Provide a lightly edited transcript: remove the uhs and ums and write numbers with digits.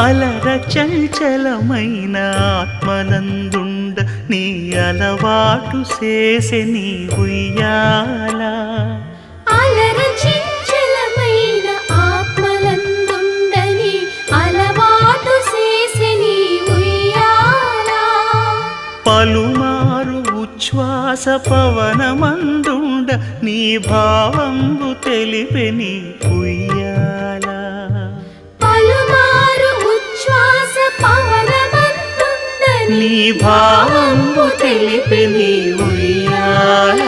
అలర చంచలమైన ఆత్మనందుండ నీ అలవాటు చేసే నీ ఉయ్యాల. అలర చంచలమైన ఆత్మనందుండ నీ అలవాటు చేసే నీ ఉయ్యాల. పలుమారు ఉచ్ఛ్వాస పవనమందుండ నీ భావంబు తెలిపే నీ ఉయ్యాల. పలుమారు ఉచ్ఛ్వాస పవనమందుండ నీ భావంబు తెలిపే నీ ఉయ్యాల.